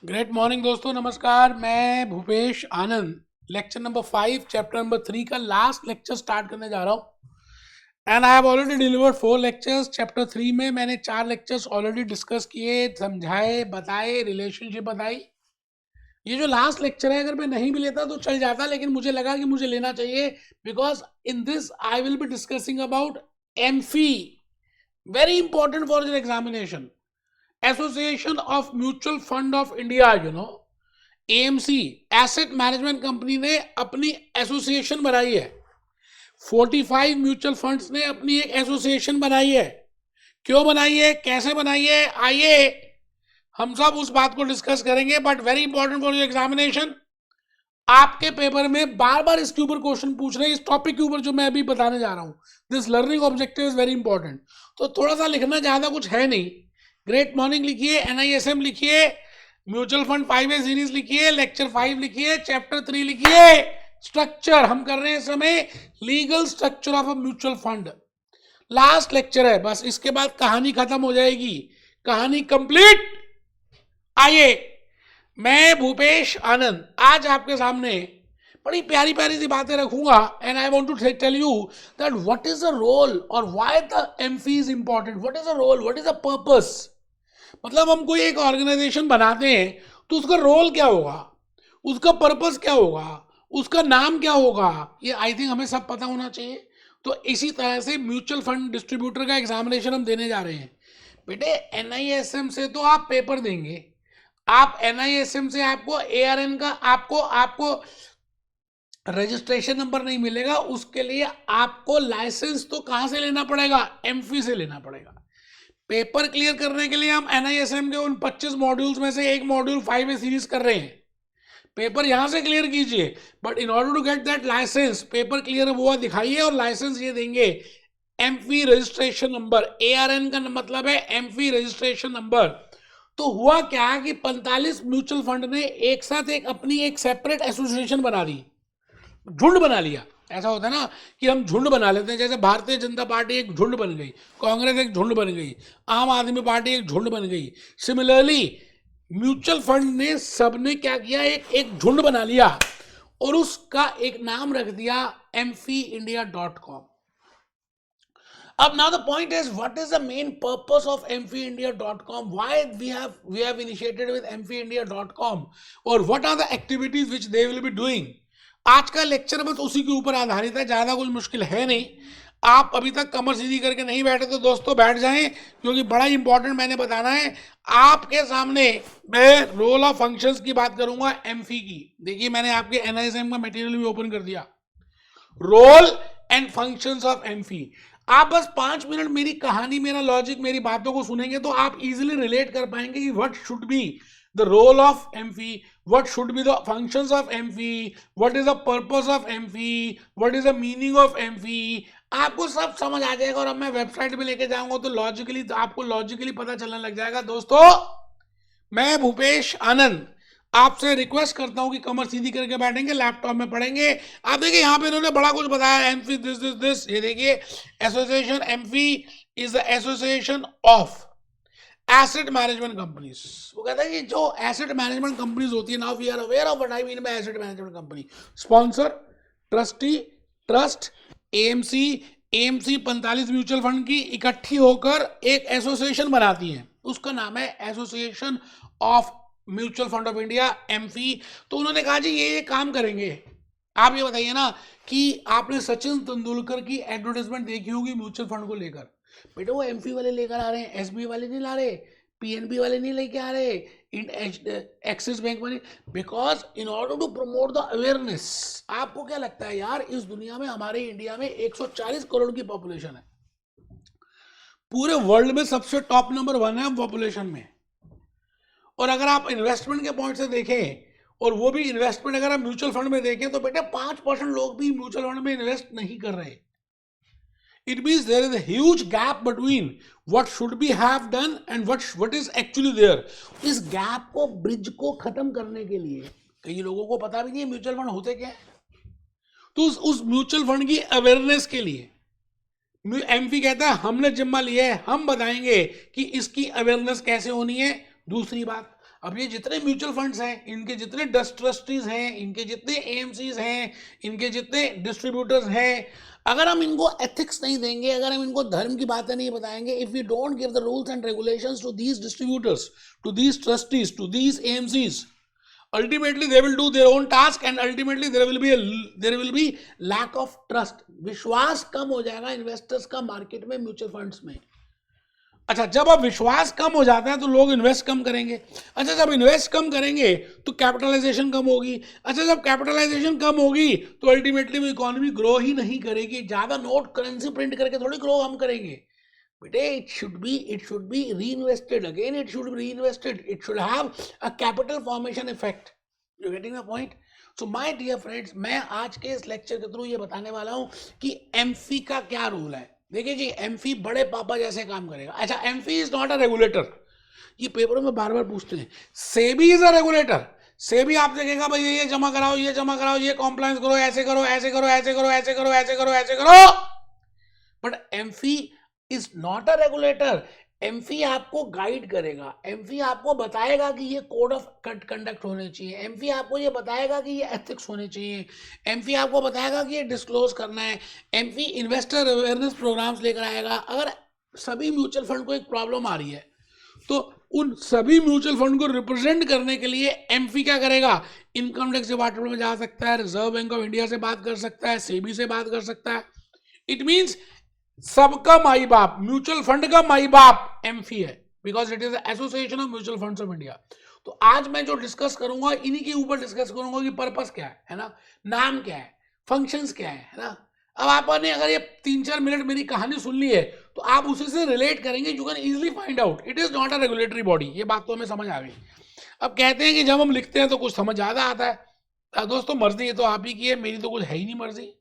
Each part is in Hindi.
ग्रेट मॉर्निंग दोस्तों, नमस्कार। मैं भूपेश आनंद लेक्चर नंबर 5 चैप्टर नंबर 3 का लास्ट लेक्चर स्टार्ट करने जा रहा हूँ। And I have already delivered 4 lectures. Chapter 3 में मैंने 4 लेक्चर्स ऑलरेडी डिस्कस किए, समझाए, बताए, रिलेशनशिप बताई। ये जो लास्ट लेक्चर है, अगर मैं नहीं भी लेता तो चल जाता, लेकिन मुझे लगा कि मुझे लेना चाहिए, because in this I will be discussing about AMFI, very important for your examination. Association of mutual fund of India, AMC, asset management company ने अपनी एसोसिएशन बनाई है। 45 म्यूचुअल फंड्स ने अपनी एक एसोसिएशन बनाई है। क्यों बनाई है, कैसे बनाई है, आइए हम सब उस बात को डिस्कस करेंगे। But very important for your examination, आपके पेपर में बार बार इसके ऊपर क्वेश्चन पूछ रहे हैं, इस टॉपिक के ऊपर जो मैं अभी बताने जा रहा हूं। This learning objective is very important. तो थोड़ा सा लिखना, ज्यादा कुछ है नहीं। ग्रेट मॉर्निंग लिखिए, एनआईएसएम लिखिए, म्यूचुअल फंड 5A सीरीज लिखिए, लेक्चर 5 लिखिए, चैप्टर 3 लिखिए। स्ट्रक्चर हम कर रहे हैं इस समय, legal structure of a mutual fund. Last lecture है, बस इसके बाद कहानी खत्म हो जाएगी, कहानी कंप्लीट। आइए, मैं भूपेश आनंद आज आपके सामने बड़ी प्यारी प्यारी सी बातें रखूंगा। And I want to tell you that what is the role और why the AMFI is important. What is the role, what is the purpose. मतलब हम कोई एक ऑर्गेनाइजेशन बनाते हैं तो उसका रोल क्या होगा, उसका पर्पस क्या होगा, उसका नाम क्या होगा, ये आई थिंक हमें सब पता होना चाहिए। तो इसी तरह से म्यूचुअल फंड डिस्ट्रीब्यूटर का एग्जामिनेशन हम देने जा रहे हैं। बेटे, एनआईएसएम से तो आप पेपर देंगे, आप एनआईएसएम से आपको एआरएन का आपको रजिस्ट्रेशन नंबर नहीं मिलेगा। उसके लिए आपको लाइसेंस तो कहां से लेना पड़ेगा, एमफी से लेना पड़ेगा। पेपर क्लियर करने के लिए हम एनआईएसएम के उन 25 मॉड्यूल्स में से एक मॉड्यूल 5A सीरीज कर रहे हैं। पेपर यहां से क्लियर कीजिए, but in order to get that licence, paper clear हुआ दिखाइए और लाइसेंस ये देंगे, एमफी रजिस्ट्रेशन नंबर। एआरएन का मतलब है एमफी रजिस्ट्रेशन नंबर। तो हुआ क्या कि 45 म्यूचुअल फंड ने एक साथ अपनी एक सेपरेट एसोसिएशन बना दी, झुंड बना लिया। ऐसा होता है ना कि हम झुंड बना लेते हैं, जैसे भारतीय जनता पार्टी एक झुंड बन गई, कांग्रेस एक झुंड बन गई, आम आदमी पार्टी एक झुंड बन गई। सिमिलरली म्यूचुअल फंड ने सबने क्या किया, एक एक झुंड बना लिया और उसका एक नाम रख दिया mfindia.com. अब now the point is, what is the main purpose of mfindia.com? Why we have initiated with mfindia.com, और what are the activities which they will be doing? आज का लेक्चर बस उसी के ऊपर आधारित है, ज्यादा कुछ मुश्किल है नहीं। आप अभी तक कमर सीधी करके नहीं बैठे तो दोस्तों बैठ जाएं, क्योंकि बड़ा इंपॉर्टेंट मैंने बताना है आपके सामने। मैं रोल ऑफ फंक्शंस की बात करूंगा, एमफी की। देखिए, मैंने आपके एनआईएसएम का मटेरियल भी ओपन कर दिया, role and functions of AMFI. आप बस 5 मिनट मेरी कहानी, मेरा लॉजिक, मेरी बातों को सुनेंगे तो आप इजीली रिलेट कर पाएंगे कि what should be the role of MFI, what should be the functions of MFI, what is the purpose of MFI, what is the meaning of MFI। आपको सब समझ आ जाएगा और अब मैं वेबसाइट पे लेके जाऊंगा तो लॉजिकली आपको लॉजिकली पता चलने लग जाएगा। दोस्तों, मैं भूपेश आनंद आपसे रिक्वेस्ट करता हूं कि कमर सीधी करके बैठेंगे, लैपटॉप में पढ़ेंगे। आप देखिए, यहाँ पे इन्होंने बड़ा कुछ बताया, एमफी दिस दिस दिस। ये देखिए, association AMFI is the association of asset management companies. वो कहता है कि जो एसेट मैनेजमेंट कंपनीज होती है, now we are aware of what I mean by asset management company. Sponsor, trustee, trust, AMC. AMC 45 mutual fund की इकट्ठी होकर एक एसोसिएशन बनाती है, उसका नाम है association of mutual fund of India, AMFI. तो उन्होंने कहा जी ये काम करेंगे। आप ये बताइए ना कि आपने सचिन तेंदुलकर की एडवर्टाइजमेंट देखी होगी म्यूचुअल फंड को लेकर। बेटे, वो एमफी वाले लेकर आ रहे हैं, एसबी वाले नहीं ला रहे, पीएनबी वाले नहीं लेके आ रहे, एक्सिस बैंक वाले। Because in order to promote the awareness. आपको क्या लगता है यार, इस दुनिया में, हमारे इंडिया में 140 करोड़ की पॉपुलेशन है, पूरे वर्ल्ड में सबसे टॉप नंबर 1 है पॉपुलेशन में। और अगर आप इन्वेस्टमेंट के पॉइंट से देखें, और वो भी इन्वेस्टमेंट अगर आप म्यूचुअल फंड में देखें, तो बेटे 5% लोग भी म्यूचुअल फंड में इन्वेस्ट नहीं कर रहे। It means there is a huge gap between what should be have done and what is actually there. इस गैप को, ब्रिज को खत्म करने के लिए, कई लोगों को पता भी नहीं है म्यूचुअल फंड होते क्या है, तो उस म्यूचुअल फंड की अवेयरनेस के लिए एमफी कहता है हमने जिम्मा लिया है, हम बताएंगे कि इसकी अवेयरनेस कैसे होनी है। दूसरी बात, अब ये जितने म्यूचुअल फंड्स हैं, इनके जितने ट्रस्टीज हैं, इनके जितने एएमसीज हैं, इनके जितने डिस्ट्रीब्यूटर्स हैं, अगर हम इनको एथिक्स नहीं देंगे, अगर हम इनको धर्म की बातें नहीं बताएंगे, if we don't give the rules and regulations to these distributors, to these trustees, to these AMCs, ultimately they will do their own task and ultimately there will be lack of trust. विश्वास कम हो जाएगा इन्वेस्टर्स का मार्केट में, म्यूचुअल फंड्स में। अच्छा, जब अब विश्वास कम हो जाता है तो लोग इन्वेस्ट कम करेंगे। अच्छा, जब इन्वेस्ट कम करेंगे तो कैपिटलाइजेशन कम होगी। अच्छा, जब कैपिटलाइजेशन कम होगी तो अल्टीमेटली वो इकोनॉमी ग्रो ही नहीं करेगी। ज्यादा नोट करेंसी प्रिंट करके थोड़ी ग्रो हम करेंगे बेटे। it should be reinvested again, it should be reinvested, it should have a capital formation effect. You getting the point? So my dear friends, मैं आज के इस लेक्चर के थ्रू ये बताने वाला हूं कि एमफी का क्या रोल है। देखिए जी, एमफी बड़े पापा जैसे काम करेगा। अच्छा, AMFI is not a regulator, ये पेपरों में बार बार पूछते हैं। SEBI is a regulator. SEBI आप देखेगा भाई ये जमा कराओ, ये जमा कराओ, ये कॉम्प्लायंस करो, ऐसे करो, ऐसे करो, ऐसे करो, ऐसे करो, ऐसे करो, ऐसे करो। But AMFI is not a regulator. AMFI आपको गाइड करेगा, एमफी आपको बताएगा कि ये कोड ऑफ कंडक्ट होने चाहिए, एमफी आपको ये बताएगा कि ये एथिक्स होने चाहिए, एमफी आपको बताएगा कि ये डिस्क्लोज करना है, एमफी इन्वेस्टर अवेयरनेस प्रोग्राम्स लेकर आएगा। अगर सभी म्यूचुअल फंड को एक प्रॉब्लम आ रही है तो उन सभी म्यूचुअल फंड को रिप्रेजेंट करने के लिए एमफी क्या करेगा? इनकम टैक्स डिपार्टमेंट में जा सकता है, रिजर्व बैंक ऑफ इंडिया से बात कर सकता है, सेबी से बात कर सकता है। इट मीन्स सबका माई बाप, म्यूचुअल फंड का माई बाप एमफी है, because it is association of mutual funds of India. तो आज मैं जो डिस्कस करूंगा इन्हीं के ऊपर डिस्कस करूंगा कि पर्पस क्या है ना, नाम क्या है, फंक्शंस क्या है ना। अब आपने अगर ये 3-4 मिनट मेरी कहानी सुन ली है तो आप उसी से रिलेट करेंगे। You can easily find out it is not a regulatory body. ये बात तो हमें समझ आ गई। अब कहते हैं कि जब हम लिखते हैं तो कुछ समझ ज्यादा आता है। दोस्तों, मर्जी ये तो आप ही की है, मेरी तो कुछ है ही नहीं मर्जी।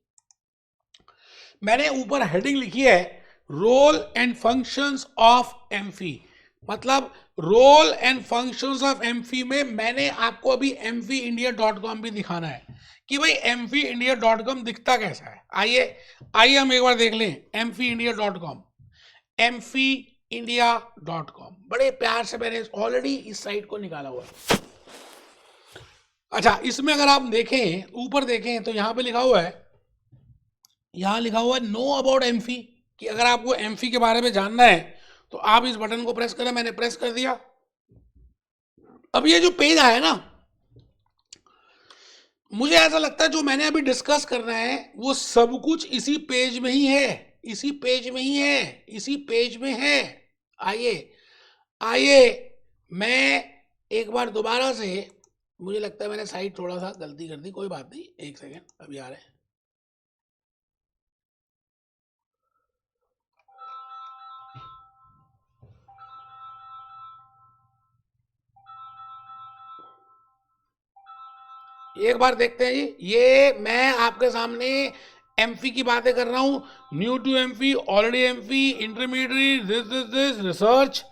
मैंने ऊपर हेडिंग लिखी है role and functions of AMFI. मतलब role and functions of AMFI में मैंने आपको अभी mfindia.com भी दिखाना है कि भाई mfindia.com दिखता कैसा है। आइए हम एक बार देख लें mfindia.com। mfindia.com बड़े प्यार से मैंने ऑलरेडी इस साइट को निकाला हुआ है। अच्छा, इसमें अगर आप देखें, ऊपर देखें तो यहाँ पे लिखा हुआ है, यहाँ लिखा हुआ है नो अबाउट एमफी, कि अगर आपको एमफी के बारे में जानना है तो आप इस बटन को प्रेस करें। मैंने प्रेस कर दिया। अब ये जो पेज आया ना, मुझे ऐसा लगता है जो मैंने अभी डिस्कस करना है वो सब कुछ इसी पेज में ही है, इसी पेज में ही है, इसी पेज में है। आइए मैं एक बार दोबारा से, मुझे लगता है मैंने साइड थोड़ा सा गलती कर दी, कोई बात नहीं, एक सेकेंड, अभी आ रहे हैं। एक बार देखते हैं जी। ये मैं आपके सामने एमफी की बातें कर रहा हूँ। New to AMFI, already AMFI, intermediate, this research,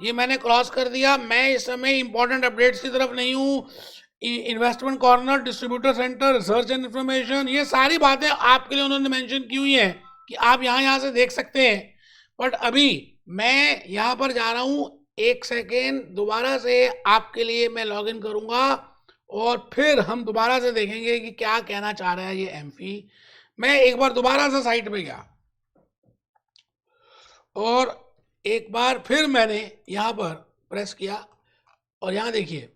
ये मैंने क्रॉस कर दिया। मैं इस समय इंपॉर्टेंट अपडेट्स की तरफ नहीं हूँ। Investment corner, distributor centre, research and information, ये सारी बातें आपके लिए उन्होंने मेंशन की हुई हैं कि आप यहाँ से देख सकते हैं। बट अभी मैं यहाँ पर जा रहा हूँ, एक सेकेंड, दोबारा से आपके लिए मैं लॉग इन करूँगा और फिर हम दोबारा से देखेंगे कि क्या कहना चाह रहा है ये एमफी। मैं एक बार दोबारा से साइट पे गया और एक बार फिर मैंने यहां पर प्रेस किया और यहां देखिए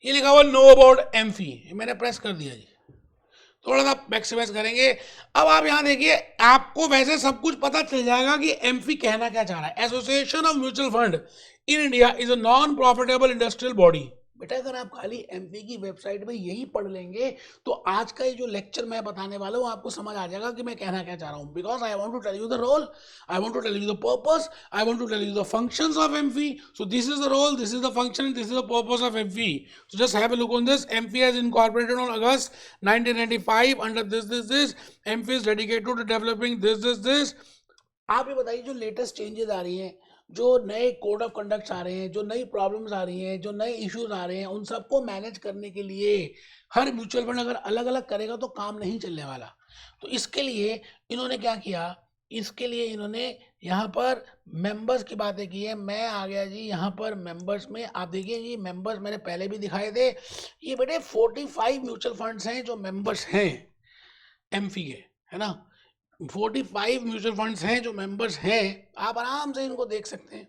ये लिखा हुआ नो अबाउट एमफी, मैंने प्रेस कर दिया जी। थोड़ा सा मैक्सिमाइज करेंगे। अब आप यहां देखिए, आपको वैसे सब कुछ पता चल जाएगा कि एमफी कहना क्या चाह रहा है। Association of mutual fund in India is a non profitable industrial body. बेटा, अगर आप खाली एमपी की वेबसाइट में यही पढ़ लेंगे तो आज का ये जो लेक्चर मैं बताने वाला हूँ आपको समझ आ जाएगा कि मैं कहना क्या चाह रहा हूँ। Because I want to tell you the role, I want to tell you the purpose, I want to tell you the functions of MP. So this is the role, this is the function, this is the purpose of MP. So just have a look on this. MP has incorporated on August 1995 under this MP is dedicated to developing this. आप ये बताइए, जो लेटेस्ट चेंजेस आ रही हैं, जो नए कोड ऑफ कंडक्ट आ रहे हैं, जो नई प्रॉब्लम्स आ रही हैं, जो नए इश्यूज आ रहे हैं, उन सबको मैनेज करने के लिए हर म्यूचुअल फंड अगर अलग अलग करेगा तो काम नहीं चलने वाला। तो इसके लिए इन्होंने क्या किया, इसके लिए इन्होंने यहाँ पर मेंबर्स की बातें की है। मैं आ गया जी यहाँ पर मेंबर्स में। आप देखिए जी मेंबर्स मैंने पहले भी दिखाए थे। ये बेटे 45 म्यूचुअल फंड्स हैं जो मेंबर्स हैं एमफी के, है ना। 45 म्यूचुअल फंड्स हैं जो मेंबर्स हैं, आप आराम से इनको देख सकते हैं,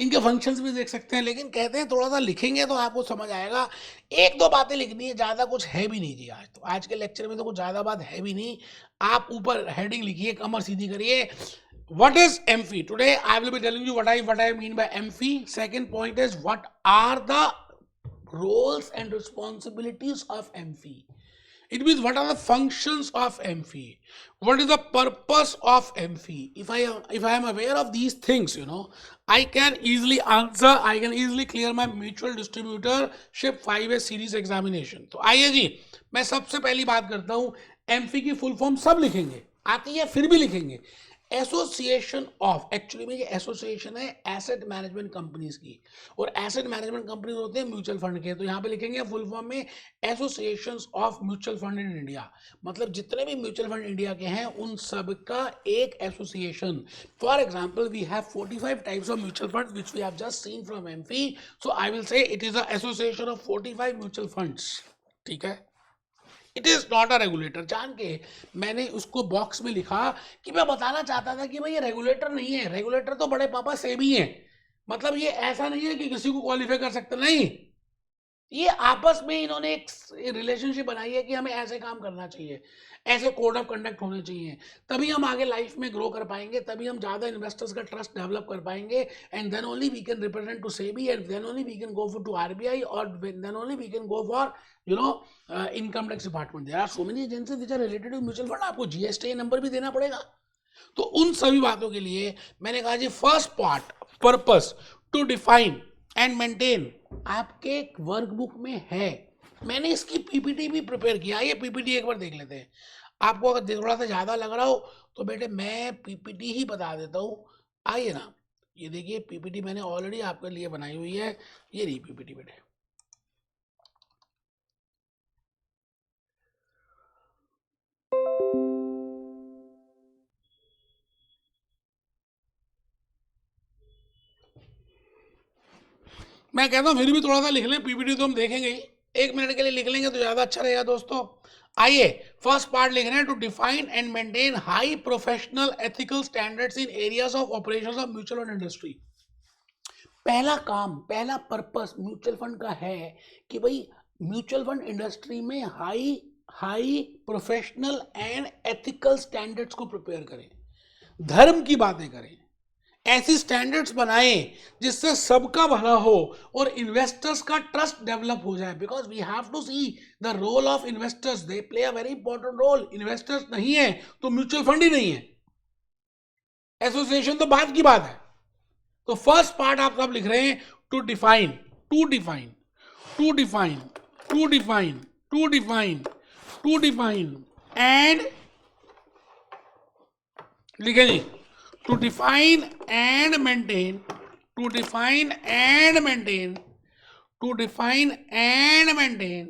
इनके फंक्शंस भी देख सकते हैं। लेकिन कहते हैं थोड़ा सा लिखेंगे तो आपको समझ आएगा। एक दो बातें लिखनी है, ज़्यादा कुछ है भी नहीं जी। आज तो आज के लेक्चर में तो कुछ ज़्यादा बात है भी नहीं। आप ऊपर हेडिंग लिखिए, कमर सीधी करिए। What is MFI? Today I will be telling you what I mean by MFI. Second point is what are the roles and responsibilities of MFI. It means what are the functions of MFI? What is the purpose of MFI? If I am aware of these things, I can easily answer. I can easily clear my mutual distributorship 5A series examination. तो आइए जी, मैं सबसे पहली बात करता हूँ। MFI की फुल फॉर्म सब लिखेंगे, आती है फिर भी लिखेंगे। एसोसिएशन ऑफ, एक्चुअली में ये एसोसिएशन है एसेट मैनेजमेंट कंपनीज की, और एसेट मैनेजमेंट कंपनीज होते हैं म्यूचुअल फंड के। तो यहाँ पे लिखेंगे फुल फॉर्म में associations of mutual fund in India, मतलब जितने भी म्यूचुअल फंड इंडिया के हैं उन सब का एक association. For example we have 45 types of mutual fund which we have just seen from AMFI, so I will say it is a association of 45 mutual funds. ठीक है, it is not a regulator. जान के मैंने उसको बॉक्स में लिखा कि मैं बताना चाहता था कि भाई ये रेगुलेटर नहीं है। रेगुलेटर तो बड़े पापा सेबी है, मतलब ये ऐसा नहीं है कि किसी को क्वालिफाई कर सकते, नहीं। ये आपस में इन्होंने एक रिलेशनशिप बनाई है कि हमें ऐसे काम करना चाहिए, ऐसे कोड ऑफ कंडक्ट होने चाहिए, तभी हम आगे लाइफ में ग्रो कर पाएंगे, तभी हम ज़्यादा इन्वेस्टर्स का ट्रस्ट डेवलप कर पाएंगे। And then only we can represent to SEBI, and then only we can go for to RBI, और then only we can go for income tax department. There are so many agencies which are related to mutual fund. आपको जीएसटी नंबर भी देना पड़ेगा। तो उन सभी बातों के लिए मैंने कहा जी first part, purpose to define and maintain, आपके वर्कबुक में है। मैंने इसकी पीपीटी भी प्रिपेयर किया, ये पीपीटी एक बार देख लेते हैं। आपको अगर थोड़ा सा ज़्यादा लग रहा हो तो बेटे मैं पीपीटी ही बता देता हूँ। आइए ना, ये देखिए पीपीटी मैंने ऑलरेडी आपके लिए बनाई हुई है। ये रही पीपीटी बेटे। मैं कहता हूँ फिर भी थोड़ा सा लिख लें, पीपीटी तो हम देखेंगे ही, 1 मिनट के लिए लिख लेंगे तो ज़्यादा अच्छा रहेगा दोस्तों। आइए फर्स्ट पार्ट लिख रहे हैं, to define and maintain high professional ethical standards in areas of operations of mutual fund industry. पहला काम, पहला पर्पस म्यूचुअल फंड का है कि भाई म्यूचुअल फंड इंडस्ट्री में high professional and ethical standards को प्रिपेयर करें, धर्म की बातें करें, ऐसी स्टैंडर्ड्स बनाएं जिससे सबका भला हो और इन्वेस्टर्स का ट्रस्ट डेवलप हो जाए। Because we have to see the role of investors, they play a very important role. Investors नहीं है तो म्यूचुअल फंड ही नहीं है, एसोसिएशन तो बात की बात है। तो फर्स्ट पार्ट आप सब लिख रहे हैं, to define, to define, to define, to define, to define, to define and लिखे जी, to define and maintain, to define and maintain, to define and maintain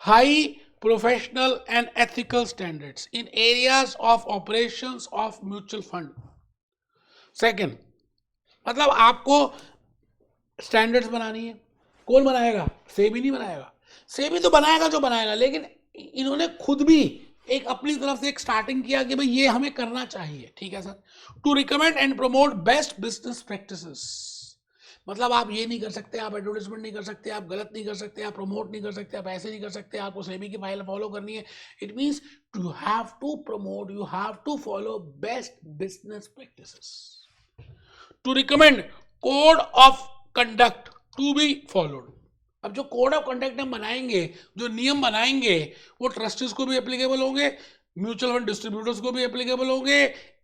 high professional and ethical standards in areas of operations of mutual fund. Second, मतलब आपको स्टैंडर्ड्स बनानी है। कौन बनाएगा? सेबी नहीं बनाएगा। सेबी तो बनाएगा जो बनाएगा, लेकिन इन्होंने खुद भी एक अपनी तरफ से एक स्टार्टिंग किया कि भाई ये हमें करना चाहिए। ठीक है sir. To recommend and promote best business practices, मतलब आप ये नहीं कर सकते, आप एडवर्टाइजमेंट नहीं कर सकते, आप गलत नहीं कर सकते, आप प्रमोट नहीं कर सकते, आप ऐसे नहीं कर सकते, आपको सेबी की फाइल फॉलो करनी है। It means you have to promote, you have to follow best business practices. To recommend code of conduct to be followed. अब जो कोड ऑफ कंडक्ट हम बनाएंगे, जो नियम बनाएंगे, वो ट्रस्टीज को भी एप्लीकेबल होंगे, म्यूचुअल फंड डिस्ट्रीब्यूटर्स को भी एप्लीकेबल होंगे,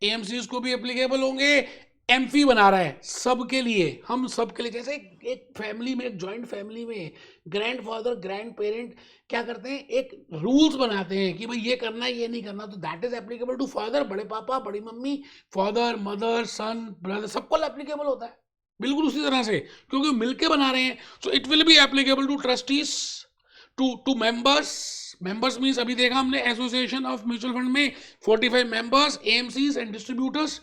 एएमसीज को भी एप्लीकेबल होंगे। एमफी बना रहा है सबके लिए, हम सबके लिए। जैसे एक फैमिली में, एक जॉइंट फैमिली में ग्रैंड फादर, ग्रैंड पेरेंट क्या करते हैं, एक रूल्स बनाते हैं कि भाई ये करना है, ये नहीं करना, तो that is applicable to father, बड़े पापा, बड़ी मम्मी, फादर, मदर, सन, ब्रदर, सबको एप्लीकेबल होता है। बिल्कुल उसी तरह से, क्योंकि मिलके बना रहे हैं। So it will be applicable to trustees, to members, members means अभी देखा हमने एसोसिएशन ऑफ म्यूचुअल फंड में 45 मेंबर्स, एएमसीज एंड डिस्ट्रीब्यूटर्स।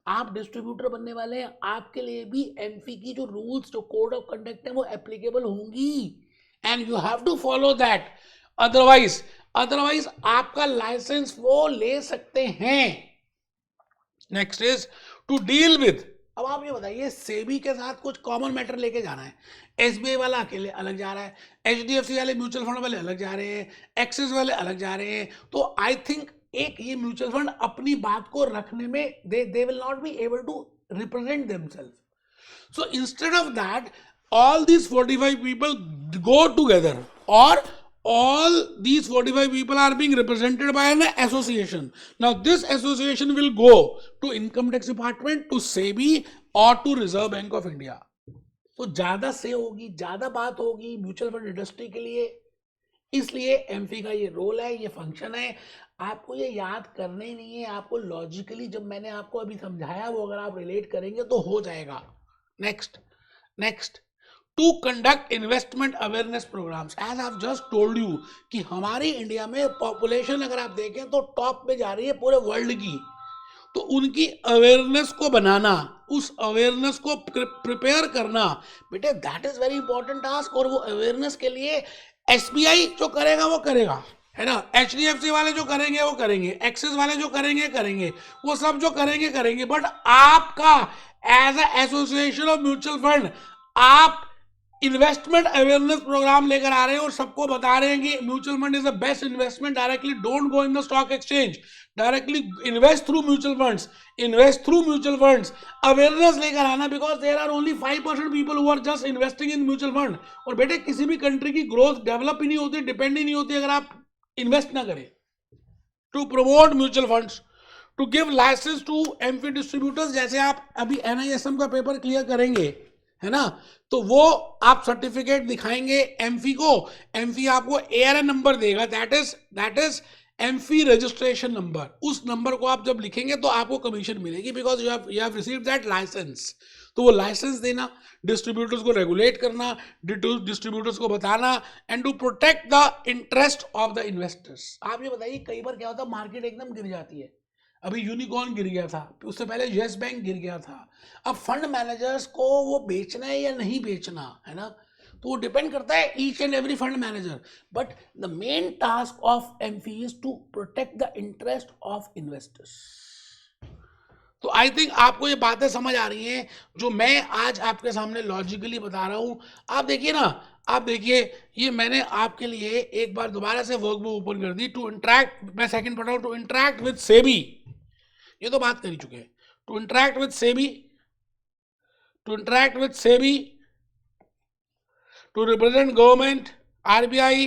आप डिस्ट्रीब्यूटर बनने वाले हैं, आपके लिए भी एमफी की जो रूल्स, जो कोड ऑफ कंडक्ट है वो एप्लीकेबल होंगी and you have to follow that. Otherwise आपका लाइसेंस वो ले सकते हैं। Next is to deal with. अब आप ये बताइए, सेबी के साथ कुछ कॉमन मैटर लेके जाना है, एसबीआई वाला अकेले अलग जा रहा है, एचडीएफसी वाले म्यूचुअल फंड वाले अलग जा रहे हैं, एक्सिस वाले अलग जा रहे हैं, तो आई थिंक एक ये म्यूचुअल फंड अपनी बात को रखने में they will not be able to represent themself. So instead of that all these 45 people go together, or all these 45 people are being represented by an association. Now this association will go to income tax department, to SEBI or to Reserve Bank of India. तो ज्यादा से होगी, ज्यादा बात होगी म्यूचुअल फंड इंडस्ट्री के लिए, इसलिए एमफी का ये रोल है, ये फंक्शन है। आपको ये याद करना ही नहीं है, आपको लॉजिकली जब मैंने आपको अभी समझाया वो अगर आप रिलेट करेंगे तो हो जाएगा। Next to conduct investment awareness programmes. As I have just told you कि हमारी इंडिया में पॉपुलेशन अगर आप देखें तो टॉप पे जा रही है पूरे वर्ल्ड की, तो उनकी अवेयरनेस को बनाना, उस अवेयरनेस को प्रिपेयर करना, बेटे that is very important task. और वो अवेयरनेस के लिए एसबीआई जो करेगा वो करेगा, है ना, एचडीएफसी वाले जो करेंगे वो करेंगे, एक्सिस वाले जो करेंगे, वो सब जो करेंगे, बट आपका as a association of mutual fund आप इन्वेस्टमेंट अवेयरनेस प्रोग्राम लेकर आ रहे हैं और सबको बता रहे हैं कि mutual fund is the best investment, directly don't go in the stock exchange, directly invest through mutual funds, awareness लेकर आना, because there are only 5% people who are just investing in mutual fund. और बेटे किसी भी कंट्री की ग्रोथ डेवलप ही नहीं होती, डिपेंड ही नहीं होती अगर आप इन्वेस्ट ना करें। To promote mutual funds, to give licence to AMFI distributors, जैसे आप अभी एनआईएसएम का पेपर क्लियर करेंगे, है ना, तो वो आप सर्टिफिकेट दिखाएंगे एमफी को, एमफी आपको एआरएन नंबर देगा, that is AMFI registration number. उस नंबर को आप जब लिखेंगे तो आपको कमीशन मिलेगी, because you have received that licence. तो वो लाइसेंस देना, डिस्ट्रीब्यूटर्स को रेगुलेट करना, डिस्ट्रीब्यूटर्स को बताना, and to protect the interest of the investors. आप ये बताइए, कई बार क्या होता है, मार्केट एकदम गिर जाती है, अभी यूनिकॉर्न गिर गया था, उससे पहले येस बैंक गिर गया था। अब फंड मैनेजर्स को वो बेचना है या नहीं बेचना, है ना, तो वो डिपेंड करता है each and every fund manager. But the main task of AMFI is to protect the interest of investors. तो आई थिंक आपको ये बातें समझ आ रही हैं जो मैं आज आपके सामने लॉजिकली बता रहा हूं। आप देखिए ना, आप देखिए, ये मैंने आपके लिए एक बार दोबारा से वर्कबुक ओपन कर दी। टू इंटरैक्ट, मैं सेकंड पढ़ रहा हूं, टू इंटरैक्ट विद सेबी, ये तो बात कर ही चुके हैं। To interact with SEBI, to represent government, RBI,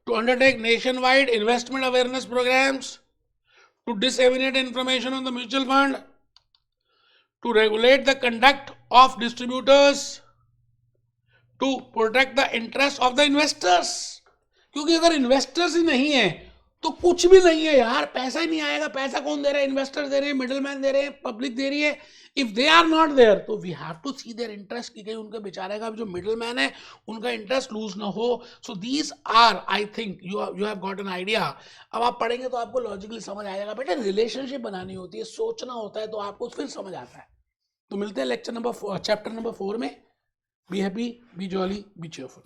to undertake nationwide investment awareness programmes, to disseminate information on the mutual fund, to regulate the conduct of distributors, to protect the interest of the investors। क्योंकि अगर इन्वेस्टर्स ही नहीं है तो कुछ भी नहीं है यार, पैसा ही नहीं आएगा। पैसा कौन दे रहा है? इन्वेस्टर दे रहे हैं, मिडलमैन दे रहे हैं, पब्लिक दे रही है। If they are not there तो we have to see their interest, कि कहीं उनके बेचारे का जो मिडलमैन है उनका इंटरेस्ट लूज ना हो। So these are, I think you have got an idea. अब आप पढ़ेंगे तो आपको लॉजिकली समझ आएगा। बेटा रिलेशनशिप बनानी होती है, सोचना होता है, तो आपको फिर समझ आता है। तो मिलते हैं चैप्टर नंबर 4 में। Be happy, B jolly, B cheerful.